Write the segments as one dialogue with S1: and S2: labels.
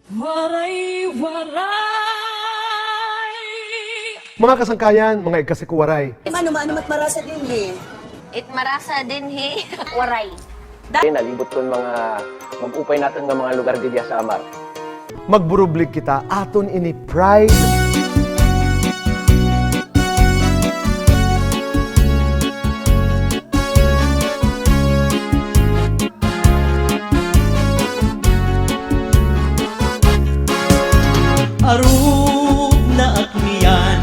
S1: Waray-waray!
S2: Mga kasangkayan, mga ikasikuwaray.
S3: Mano-mano mat marasa din
S4: It marasa din he. Waray.
S5: Nalibot kon mga mag-upay natin ng mga lugar dito sa Amar.
S2: Magburublig kita aton ini pride.
S6: Arug na akniyan,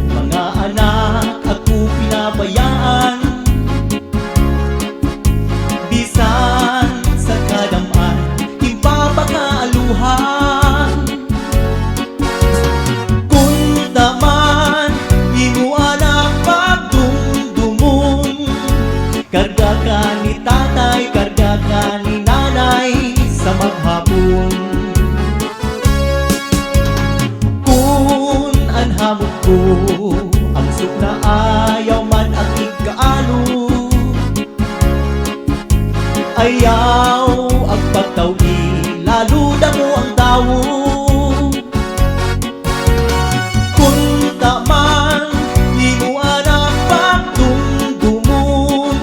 S6: mga anak ako pinabayaan. Bisan sa kadaman, impapakaaluhan. Kung daman, inuan ang pagdumdumon. Karga ka ni tatay, karga ka ni nanay sa maghapon. Hamot ko ang suk na ayaw man ang ikaano. Ayaw ang pagtawi, lalo na mo ang tawo. Kung taman, di mo anak pagdumdumon.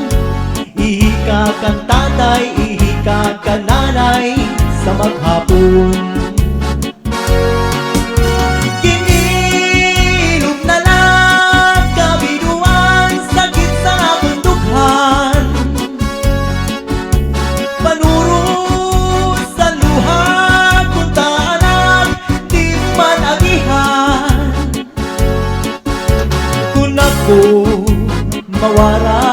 S6: Ihika kang tatay, ihika kang nanay sa maghapon. Mawara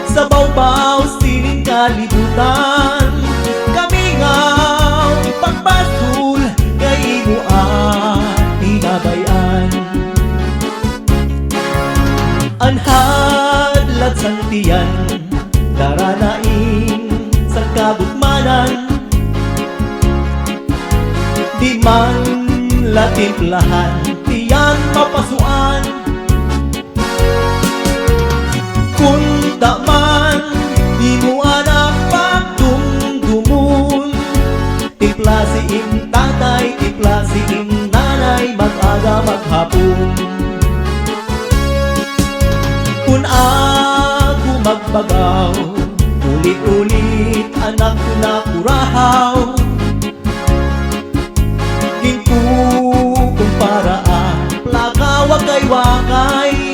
S6: sa bawbaw sining kalibutan. Kami nga pagpasul kay mo ang tinabayan. Anhadlat santiyan, daranain sa kabutmanan. Di man latimplahan, tiyan mapasuan. Kung daman, di mo anak pagdumdumon. Tipla si ing tatay, tipla si ing nanay, mag-aga maghapon. Kung ako magbagaw, ulit-ulit anak ko na kurahaw. Gingko kung paraan, plaka wakay-wakay.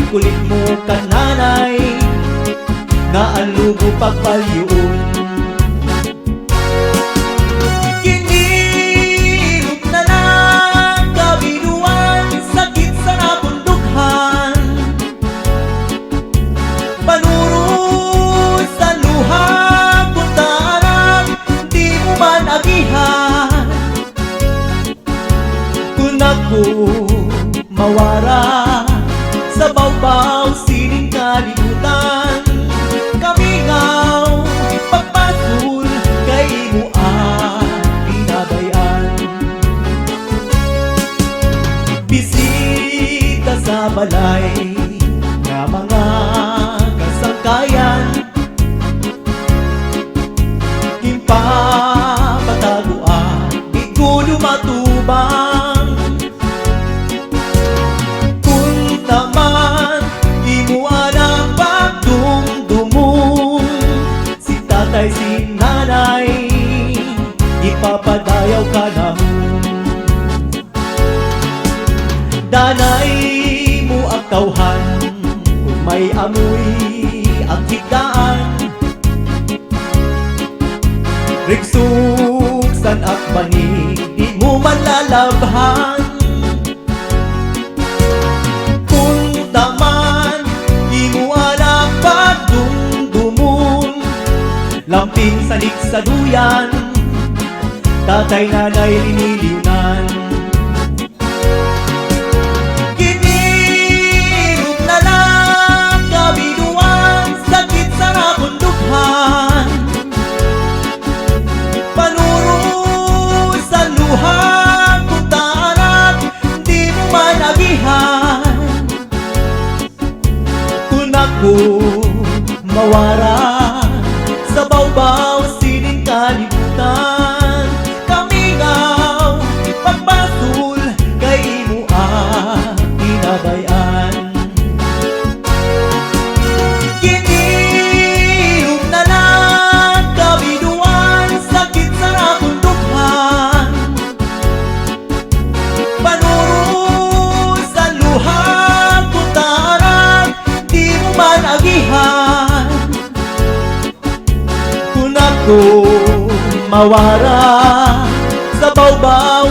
S6: Kulit mo ka nanay, nga ang lugo pagpalyuon. Kinirot na lang kabinuan, sakit sa nabundukhan. Panuro sa luha, kung taarang di mo man agihan. Kung ako mawara sa bawbaw sining kalibutan. Kami ngaw pagpasul kay mo ang pinabayan. Bisita sa balay nga mga kasangkayan. Himpapataguan, di ko lumatubang. Tatay si nanay, ipapadayaw ka na mo. Danay mo ang tawhan, kung may amoy ang higdaan. Rigsuksan at banig, di mo man lalabhan. Kung taman, di mo anak pagdumdumon. Lamping sanik sa duyan, tatay nanay liniliunan. Kinirot na lang kabinuan, sakit sa nabundukhan. Panuro sa luha, kung taarap di mo man agihan. ako mawara sa bawbaw sining kalibutan. Kamingaw pagpasul kay imo ginabayan. Ginilog na lang kabiduan, sakit sa akong dughan. Panuro sa luha kutaran, di mo man agihan. Kung ako mawara sa bawbaw